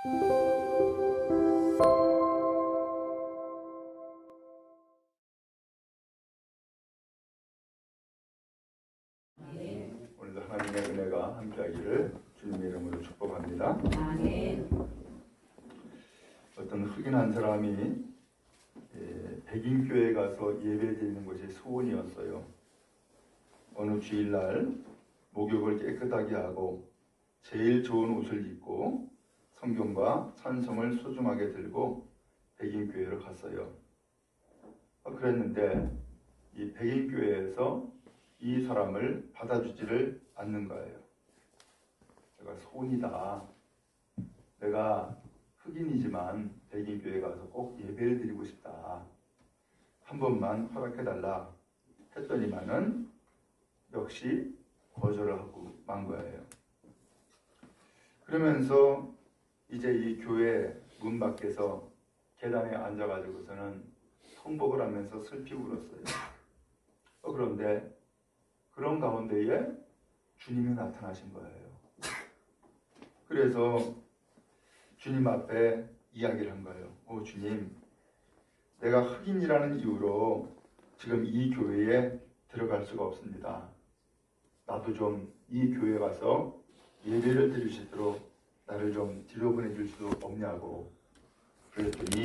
오늘도 하나님의 은혜가 함께하기를 주님의 이름으로 축복합니다. 어떤 흑인 한 사람이 백인교회에 가서 예배드리는 것이 소원이었어요. 어느 주일날 목욕을 깨끗하게 하고 제일 좋은 옷을 입고 성경과 찬송을 소중하게 들고 백인교회로 갔어요. 그랬는데 이 백인교회에서 이 사람을 받아주지를 않는 거예요. 내가 소원이다. 내가 흑인이지만 백인교회 가서 꼭 예배를 드리고 싶다. 한 번만 허락해달라 했더니만은 역시 거절을 하고 만 거예요. 그러면서 이제 이 교회 문 밖에서 계단에 앉아가지고서는 통곡을 하면서 슬피 울었어요. 그런데 그런 가운데에 주님이 나타나신 거예요. 그래서 주님 앞에 이야기를 한 거예요. 주님, 내가 흑인이라는 이유로 지금 이 교회에 들어갈 수가 없습니다. 나도 좀 이 교회에 가서 예배를 드릴 수 있도록 나를 좀 들여보내줄 수 없냐고. 그랬더니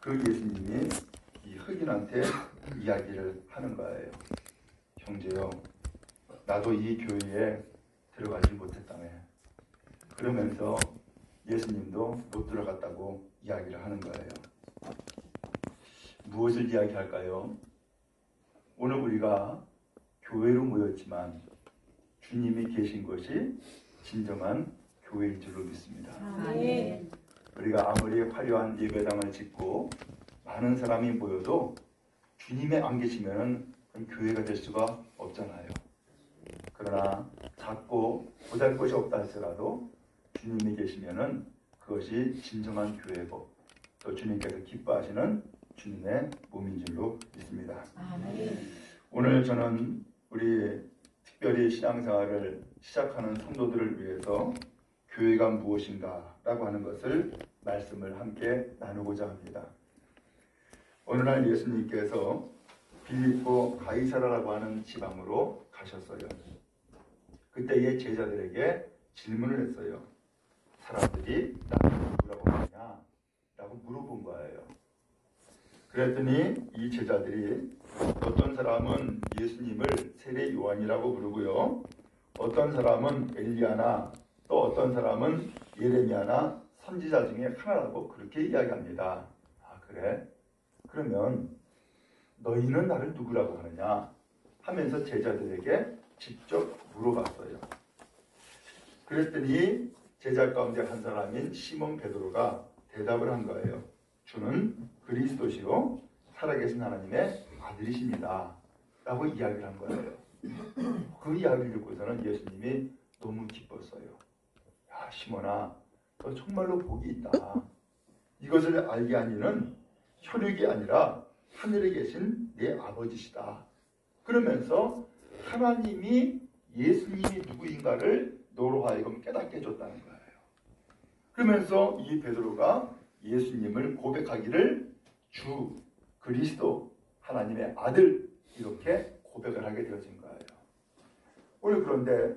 그 예수님이 이 흑인한테 이야기를 하는 거예요. 형제요, 나도 이 교회에 들어가지 못했다며. 그러면서 예수님도 못 들어갔다고 이야기를 하는 거예요. 무엇을 이야기할까요? 오늘 우리가 교회로 모였지만 주님이 계신 것이 진정한 교회인 줄로 믿습니다. 아멘. 우리가 아무리 화려한 예배당을 짓고 많은 사람이 모여도 주님이 안 계시면 교회가 될 수가 없잖아요. 그러나 작고 보잘것이 없다 할지라도 주님이 계시면은 그것이 진정한 교회고 또 주님께서 기뻐하시는 주님의 몸인 줄로 믿습니다. 아멘. 오늘 저는 우리 특별히 신앙생활을 시작하는 성도들을 위해서 교회가 무엇인가 라고 하는 것을 말씀을 함께 나누고자 합니다. 어느 날 예수님께서 빌립보 가이사라라고 하는 지방으로 가셨어요. 그때의 제자들에게 질문을 했어요. 사람들이 나를 누구라고 하느냐? 라고 물어본 거예요. 그랬더니 이 제자들이 어떤 사람은 예수님을 세례 요한이라고 부르고요. 어떤 사람은 엘리야나 또 어떤 사람은 예레미야나 선지자 중에 하나라고 그렇게 이야기합니다. 아, 그래? 그러면 너희는 나를 누구라고 하느냐? 하면서 제자들에게 직접 물어봤어요. 그랬더니 제자 가운데 한 사람인 시몬 베드로가 대답을 한 거예요. 주는 그리스도시요 살아계신 하나님의 아들이십니다. 라고 이야기를 한 거예요. 그 이야기를 듣고서는 예수님이 너무 기뻤어요. 야, 시몬아, 너 정말로 복이 있다. 이것을 알게 하니는 혈육이 아니라 하늘에 계신 내 아버지시다. 그러면서 하나님이 예수님이 누구인가를 너로 하여금 깨닫게 해줬다는 거예요. 그러면서 이 베드로가 예수님을 고백하기를 주, 그리스도, 하나님의 아들 이렇게 고백을 하게 되어진 거예요. 오늘 그런데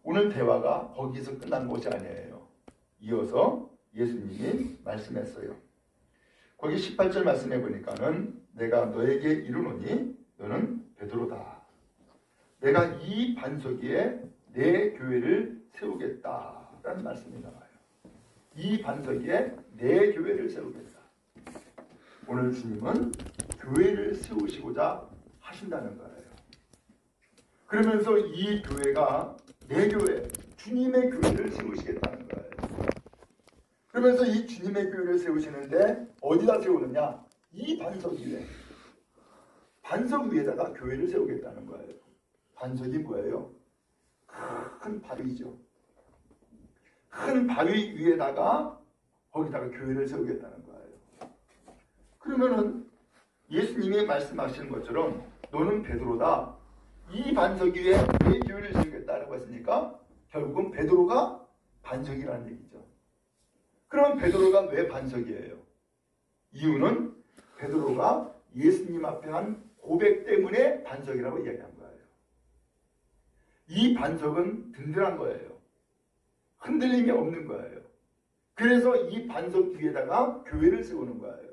오늘 대화가 거기서 끝난 것이 아니에요. 이어서 예수님이 말씀했어요. 거기 18절 말씀해 보니까는 내가 너에게 이르노니 너는 베드로다. 내가 이 반석 위에 내 교회를 세우겠다라는 말씀이 나와요. 이 반석 위에 내 교회를 세우겠다. 오늘 주님은 교회를 세우시고자 하신다는 거예요. 그러면서 이 교회가 내 교회, 주님의 교회를 세우시겠다는 거예요. 그러면서 이 주님의 교회를 세우시는데 어디다 세우느냐? 이 반석 위에. 반석 위에다가 교회를 세우겠다는 거예요. 반석이 뭐예요? 큰 바위죠. 큰 바위 위에다가 거기다가 교회를 세우겠다는 거예요. 그러면은 예수님이 말씀하시는 것처럼 너는 베드로다. 이 반석 위에 내 교회를 세우겠다라고 했으니까 결국은 베드로가 반석이라는 얘기죠. 그럼 베드로가 왜 반석이에요? 이유는 베드로가 예수님 앞에 한 고백 때문에 반석이라고 이야기한 거예요. 이 반석은 든든한 거예요. 흔들림이 없는 거예요. 그래서 이 반석 위에다가 교회를 세우는 거예요.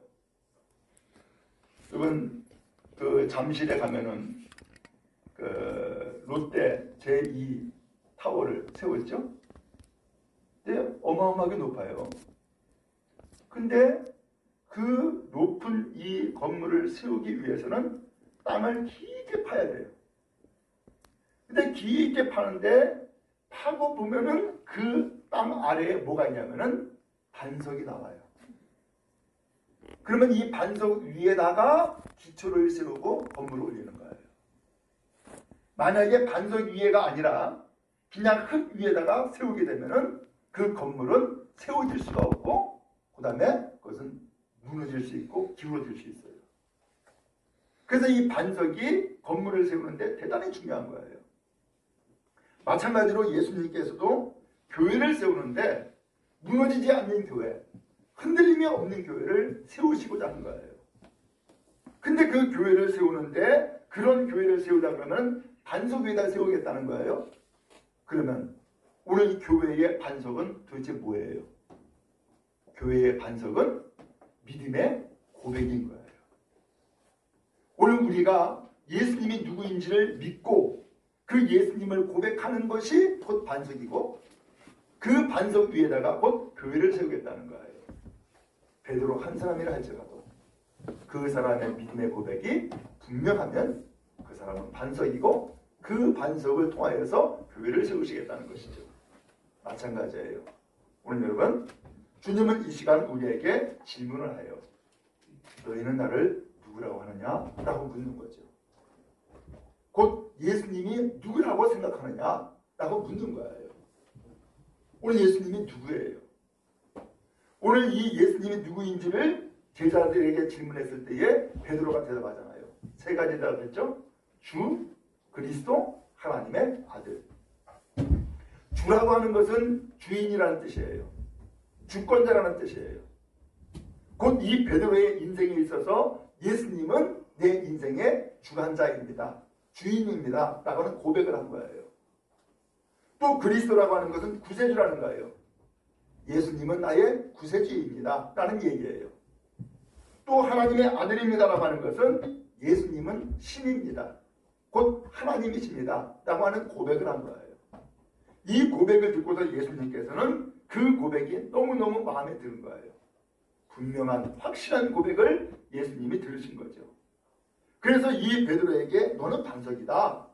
여러분 그 잠실에 가면은 그 롯데 제2 타워를 세웠죠? 근데 어마어마하게 높아요. 근데 그 높은 이 건물을 세우기 위해서는 땅을 깊게 파야 돼요. 근데 깊게 파는데 파고 보면은 그 땅 아래에 뭐가 있냐면은 반석이 나와요. 그러면 이 반석 위에다가 기초를 세우고 건물을 올리는 거예요. 만약에 반석 위에가 아니라 그냥 흙 위에다가 세우게 되면은 그 건물은 세워질 수가 없고 그 다음에 그것은 무너질 수 있고 기울어질 수 있어요. 그래서 이 반석이 건물을 세우는데 대단히 중요한 거예요. 마찬가지로 예수님께서도 교회를 세우는데 무너지지 않는 교회, 흔들림이 없는 교회를 세우시고자 하는 거예요. 근데 그 교회를 세우는데 그런 교회를 세우다 그러면 반석 위에다 세우겠다는 거예요. 그러면 오늘 이 교회의 반석은 도대체 뭐예요? 교회의 반석은 믿음의 고백인 거예요. 오늘 우리가 예수님이 누구인지를 믿고 그 예수님을 고백하는 것이 곧 반석이고 그 반석 위에다가 곧 교회를 세우겠다는 거예요. 베드로 한 사람이라 할지라도 그 사람의 믿음의 고백이 분명하면 그 사람은 반석이고 그 반석을 통하여서 교회를 세우시겠다는 것이죠. 마찬가지예요. 오늘 여러분 주님은 이 시간 우리에게 질문을 해요. 너희는 나를 누구라고 하느냐? 라고 묻는 거죠. 곧 예수님이 누구라고 생각하느냐? 라고 묻는 거예요. 오늘 예수님이 누구예요? 오늘 이 예수님이 누구인지를 제자들에게 질문했을 때에 베드로가 대답하잖아요. 세 가지 대답했죠. 주, 그리스도, 하나님의 아들. 주라고 하는 것은 주인이라는 뜻이에요. 주권자라는 뜻이에요. 곧 이 베드로의 인생에 있어서 예수님은 내 인생의 주관자입니다. 주인입니다. 라고 하는 고백을 한 거예요. 또 그리스도라고 하는 것은 구세주라는 거예요. 예수님은 나의 구세주입니다. 라는 얘기예요. 또 하나님의 아들입니다. 라고 하는 것은 예수님은 신입니다. 곧 하나님이십니다. 라고 하는 고백을 한 거예요. 이 고백을 듣고서 예수님께서는 그 고백이 너무너무 마음에 드는 거예요. 분명한 확실한 고백을 예수님이 들으신 거죠. 그래서 이 베드로에게 너는 반석이다.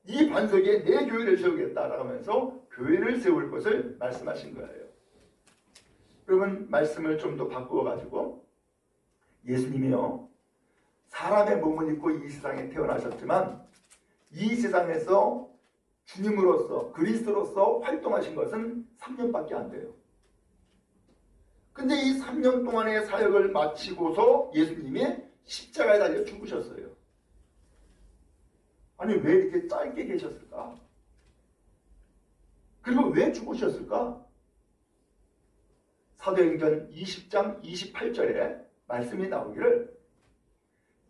이 반석에 내 교회를 세우겠다라고 하면서 교회를 세울 것을 말씀하신 거예요. 그러면 말씀을 좀 더 바꾸어가지고 예수님이요. 사람의 몸을 입고 이 세상에 태어나셨지만 이 세상에서 주님으로서 그리스도로서 활동하신 것은 3년밖에 안 돼요. 근데 이 3년 동안의 사역을 마치고서 예수님이 십자가에 달려 죽으셨어요. 아니 왜 이렇게 짧게 계셨을까? 그리고 왜 죽으셨을까? 사도행전 20장 28절에 말씀이 나오기를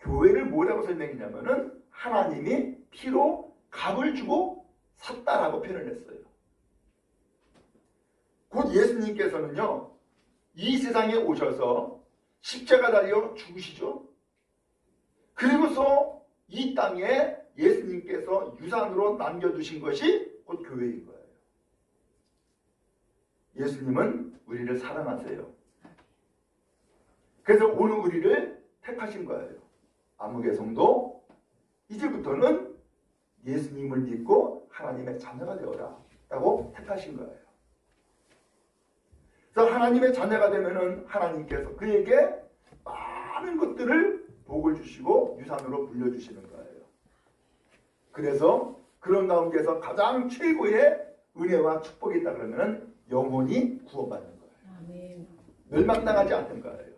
교회를 뭐라고 설명했냐면은 하나님이 피로 값을 주고 샀다라고 표현을 했어요. 곧 예수님께서는요 이 세상에 오셔서 십자가 달려 죽으시죠. 그리고서 이 땅에 예수님께서 유산으로 남겨두신 것이 곧 교회인 거예요. 예수님은 우리를 사랑하세요. 그래서 오늘 우리를 택하신 거예요. 암흑의 성도 이제부터는 예수님을 믿고 하나님의 자녀가 되어라 라고 택하신 거예요. 그래서 하나님의 자녀가 되면은 하나님께서 그에게 많은 것들을 복을 주시고 유산으로 물려주시는 거예요. 그래서 그런 가운데서 가장 최고의 은혜와 축복이 있다 그러면은 영혼이 구원받는 거예요. 아멘. 멸망당하지 않는 거예요.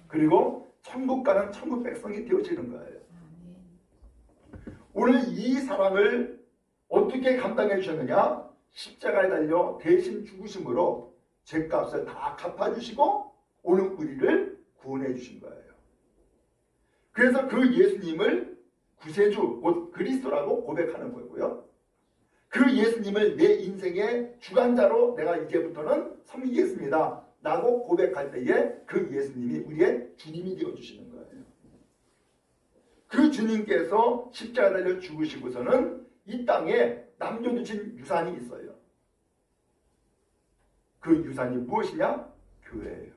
그리고 천국 가는 천국 백성이 되어지는 거예요. 아멘. 오늘 이 사랑을 어떻게 감당해 주셨느냐? 십자가에 달려 대신 죽으심으로 죄값을 다 갚아주시고 오늘 우리를 구원해 주신 거예요. 그래서 그 예수님을 구세주, 곧 그리스도라고 고백하는 거고요. 그 예수님을 내 인생의 주관자로 내가 이제부터는 섬기겠습니다 라고 고백할 때에 그 예수님이 우리의 주님이 되어주시는 거예요. 그 주님께서 십자가를 죽으시고서는 이 땅에 남겨주신 유산이 있어요. 그 유산이 무엇이냐? 교회예요.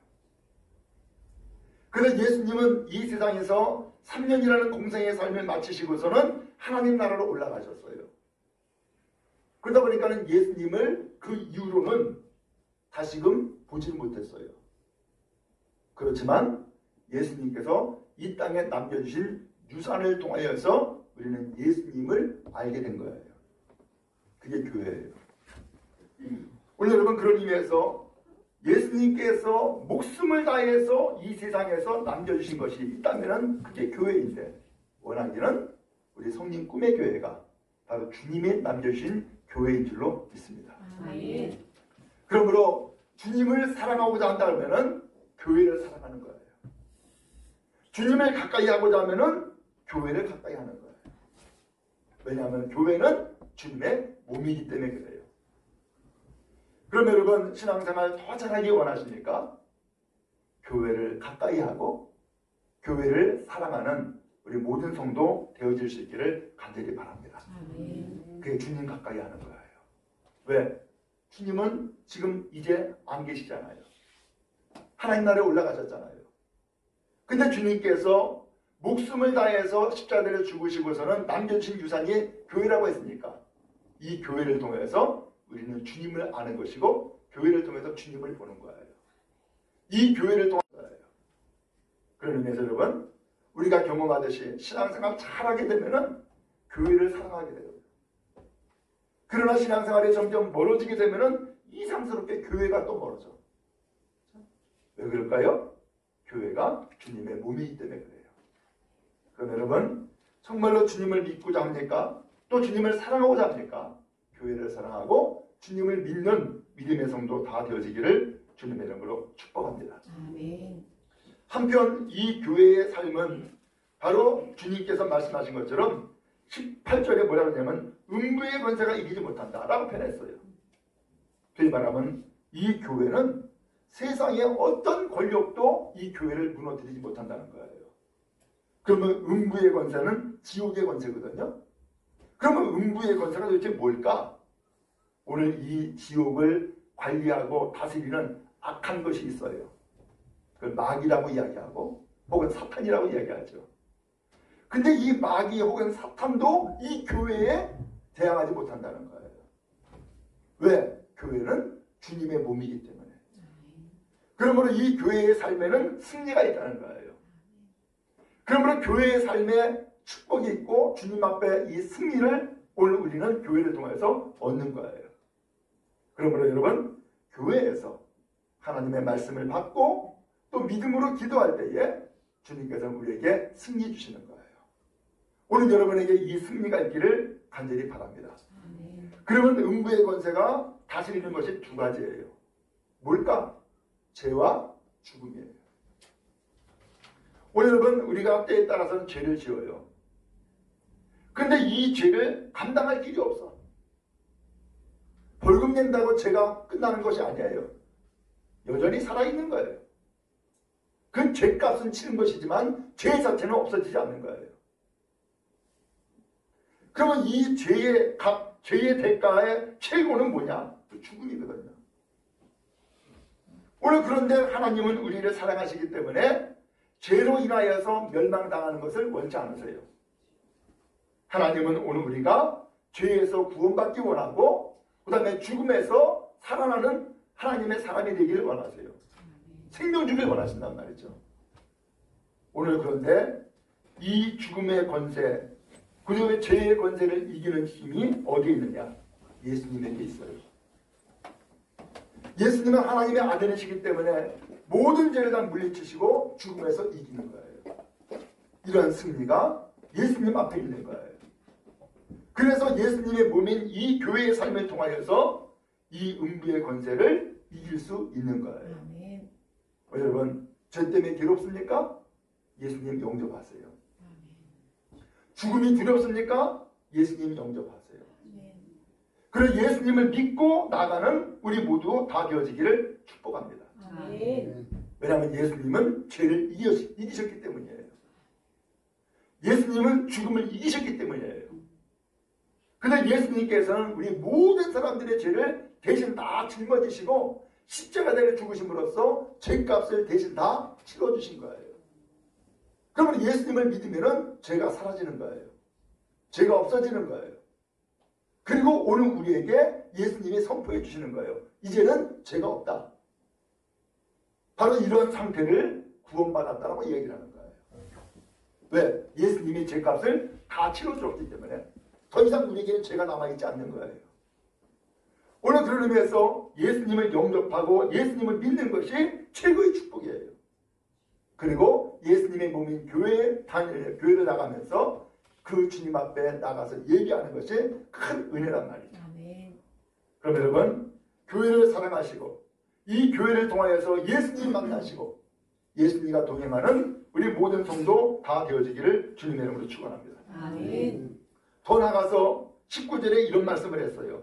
그래서 예수님은 이 세상에서 3년이라는 공생의 삶을 마치시고서는 하나님 나라로 올라가셨어요. 그러다 보니까 예수님을 그 이후로는 다시금 보지 못했어요. 그렇지만 예수님께서 이 땅에 남겨주신 유산을 통하여서 우리는 예수님을 알게 된 거예요. 그게 교회예요. 오늘 여러분 그런 의미에서 예수님께서 목숨을 다해서 이 세상에서 남겨주신 것이 있다면 그게 교회인데, 원하기는 우리 성령 꿈의 교회가 바로 주님이 남겨주신 교회인 줄로 믿습니다. 아멘. 그러므로 주님을 사랑하고자 한다 그러면 교회를 사랑하는 거예요. 주님을 가까이 하고자 하면 교회를 가까이 하는 거예요. 왜냐하면 교회는 주님의 몸이기 때문에 그래요. 그러면 여러분 신앙생활 더 잘하기 원하십니까? 교회를 가까이 하고 교회를 사랑하는 우리 모든 성도 되어질 수 있기를 간절히 바랍니다. 그게 주님 가까이 하는 거예요. 왜? 주님은 지금 이제 안 계시잖아요. 하나님 나라에 올라가셨잖아요. 근데 주님께서 목숨을 다해서 십자가를 죽으시고서는 남겨주신 유산이 교회라고 했으니까 이 교회를 통해서 우리는 주님을 아는 것이고 교회를 통해서 주님을 보는 거예요. 이 교회를 통해서 그런 의미에서 여러분 우리가 경험하듯이 신앙생활 잘하게 되면은 교회를 사랑하게 돼요. 그러나 신앙생활이 점점 멀어지게 되면은 이상스럽게 교회가 또 멀어져. 왜 그럴까요? 교회가 주님의 몸이기 때문에 그래요. 그럼 여러분 정말로 주님을 믿고자 합니까? 또 주님을 사랑하고자 합니까? 교회를 사랑하고 주님을 믿는 믿음의 성도 다 되어지기를 주님의 이름으로 축복합니다. 아멘. 한편 이 교회의 삶은 바로 주님께서 말씀하신 것처럼 18절에 뭐라고 하냐면 음부의 권세가 이기지 못한다 라고 표현했어요. 그이 말하면 이 교회는 세상의 어떤 권력도 이 교회를 무너뜨리지 못한다는 거예요. 그러면 음부의 권세는 지옥의 권세거든요. 그러면 음부의 권세가 도대체 뭘까? 오늘 이 지옥을 관리하고 다스리는 악한 것이 있어요. 그걸 마귀라고 이야기하고 혹은 사탄이라고 이야기하죠. 근데 이 마귀 혹은 사탄도 이 교회에 대항하지 못한다는 거예요. 왜? 교회는 주님의 몸이기 때문에. 그러므로 이 교회의 삶에는 승리가 있다는 거예요. 그러므로 교회의 삶에 축복이 있고 주님 앞에 이 승리를 오늘 우리는 교회를 통해서 얻는 거예요. 그러므로 여러분 교회에서 하나님의 말씀을 받고 또 믿음으로 기도할 때에 주님께서 우리에게 승리 주시는 거예요. 오늘 여러분에게 이 승리가 있기를 간절히 바랍니다. 그러면 음부의 권세가 다스리는 것이 두 가지예요. 뭘까? 죄와 죽음이에요. 오늘 여러분 우리가 때에 따라서는 죄를 지어요. 근데 이 죄를 감당할 길이 없어. 벌금 낸다고 죄가 끝나는 것이 아니에요. 여전히 살아있는 거예요. 그 죄값은 치는 것이지만 죄 자체는 없어지지 않는 거예요. 그러면 이 죄의 값, 죄의 대가의 최고는 뭐냐? 죽음이거든요. 오늘 그런데 하나님은 우리를 사랑하시기 때문에 죄로 인하여서 멸망당하는 것을 원치 않으세요. 하나님은 오늘 우리가 죄에서 구원받기 원하고 그 다음에 죽음에서 살아나는 하나님의 사람이 되기를 원하세요. 생명 주길 원하신단 말이죠. 오늘 그런데 이 죽음의 권세 그리고 죄의 권세를 이기는 힘이 어디에 있느냐? 예수님에게 있어요. 예수님은 하나님의 아들이시기 때문에 모든 죄를 다 물리치시고 죽음에서 이기는 거예요. 이런 승리가 예수님 앞에 있는 거예요. 그래서 예수님의 몸인 이 교회의 삶을 통하여서 이 음부의 권세를 이길 수 있는 거예요. 아멘. 여러분, 죄 때문에 괴롭습니까? 예수님 영접하세요. 죽음이 두렵습니까? 예수님 영접하세요. 아멘. 그래서 예수님을 믿고 나가는 우리 모두 다 되어지기를 축복합니다. 아멘. 왜냐하면 예수님은 죄를 이기셨기 때문이에요. 예수님은 죽음을 이기셨기 때문이에요. 그런데 예수님께서는 우리 모든 사람들의 죄를 대신 다 짊어지시고 십자가대를 죽으심으로써 죄값을 대신 다 치러주신 거예요. 그러면 예수님을 믿으면 죄가 사라지는 거예요. 죄가 없어지는 거예요. 그리고 오늘 우리에게 예수님이 선포해 주시는 거예요. 이제는 죄가 없다. 바로 이런 상태를 구원받았다라고 얘기를 하는 거예요. 왜? 예수님이 죄값을 다 치러주었기 때문에 더 이상 우리에게는 죄가 남아있지 않는 거예요. 오늘 그런 의미에서 예수님을 영접하고 예수님을 믿는 것이 최고의 축복이에요. 그리고 예수님의 몸인 교회를 나가면서 그 주님 앞에 나가서 예배하는 것이 큰 은혜란 말이죠. 아멘. 그럼 여러분, 교회를 사랑하시고 이 교회를 통하여서 예수님 만나시고 예수님과 동행하는 우리 모든 성도 다 되어지기를 주님의 이름으로 축원합니다. 아멘. 더 나가서 19절에 이런 말씀을 했어요.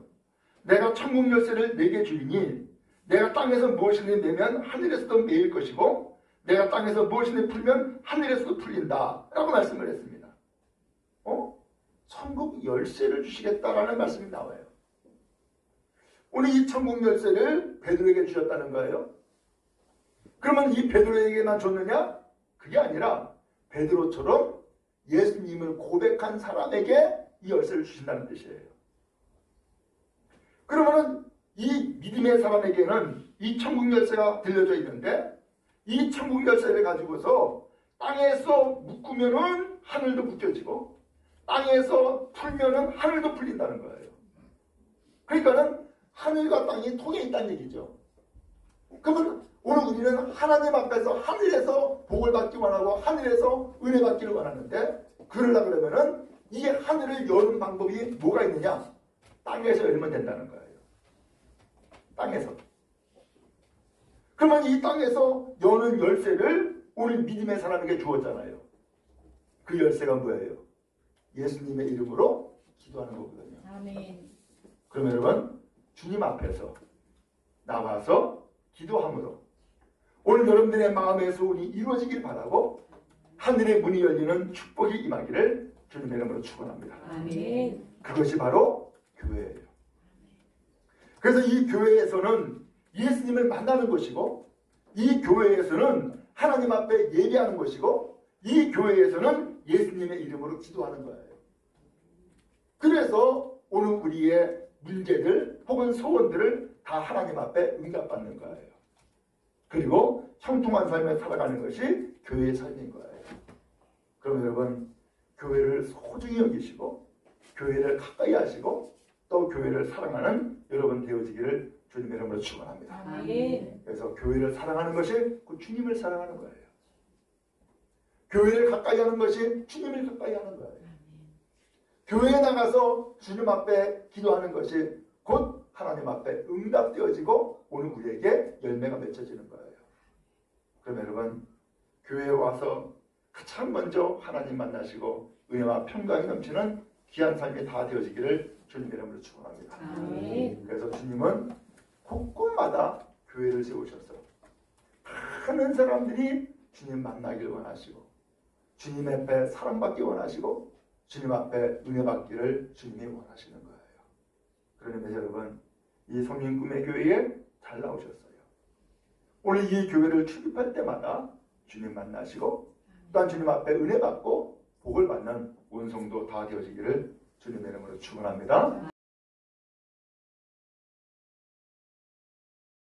내가 천국 열쇠를 내게 주리니 내가 땅에서 무엇이든 내면 하늘에서도 매일 것이고 내가 땅에서 무엇이든 풀면 하늘에서도 풀린다 라고 말씀을 했습니다. 천국 열쇠를 주시겠다라는 말씀이 나와요. 오늘 이 천국 열쇠를 베드로에게 주셨다는 거예요. 그러면 이 베드로에게만 줬느냐? 그게 아니라 베드로처럼 예수님을 고백한 사람에게 이 열쇠를 주신다는 뜻이에요. 그러면 이 믿음의 사람에게는 이 천국 열쇠가 들려져 있는데 이 천국 열쇠를 가지고서 땅에서 묶으면은 하늘도 묶여지고 땅에서 풀면은 하늘도 풀린다는 거예요. 그러니까는 하늘과 땅이 통해 있다는 얘기죠. 그러면 오늘 우리는 하나님 앞에서 하늘에서 복을 받기 원하고 하늘에서 은혜 받기를 원하는데 그러려고 그러면은 이 하늘을 여는 방법이 뭐가 있느냐? 땅에서 열면 된다는 거예요. 땅에서. 그러면 이 땅에서 여는 열쇠를 오늘 믿음의 사람에게 주었잖아요. 그 열쇠가 뭐예요? 예수님의 이름으로 기도하는 거거든요. 아멘. 그러면 여러분, 주님 앞에서 나와서 기도함으로 오늘 여러분들의 마음의 소원이 이루어지길 바라고 하늘의 문이 열리는 축복이 임하기를 주님의 이름으로 축원합니다. 아멘. 그것이 바로 교회예요. 그래서 이 교회에서는 예수님을 만나는 것이고 이 교회에서는 하나님 앞에 예배하는 것이고 이 교회에서는 예수님의 이름으로 기도하는 거예요. 그래서 오늘 우리의 문제들 혹은 소원들을 다 하나님 앞에 응답받는 거예요. 그리고 형통한 삶을 살아가는 것이 교회의 삶인 거예요. 그럼 여러분, 교회를 소중히 여기시고 교회를 가까이 하시고 또 교회를 사랑하는 여러분 되어지기를 주님의 이름으로 축원합니다. 아멘. 그래서 교회를 사랑하는 것이 그 주님을 사랑하는 거예요. 교회를 가까이 하는 것이 주님을 가까이 하는 거예요. 교회에 나가서 주님 앞에 기도하는 것이 곧 하나님 앞에 응답되어지고 오늘 우리에게 열매가 맺혀지는 거예요. 그럼 여러분, 교회에 와서 가장 먼저 하나님 만나시고 은혜와 평강이 넘치는 귀한 삶이 다 되어지기를 주님의 이름으로 축원합니다. 아멘. 그래서 주님은 곳곳마다 교회를 세우셔서 많은 사람들이 주님 만나길 원하시고 주님 앞에 사랑받기 원하시고 주님 앞에 은혜 받기를 주님이 원하시는 거예요. 그러면 여러분, 이 성령 꿈의 교회에 잘 나오셨어요. 오늘 이 교회를 출입할 때마다 주님 만나시고 또한 주님 앞에 은혜 받고 복을 받는 온 성도 다 되어지기를 주님의 이름으로 축원합니다.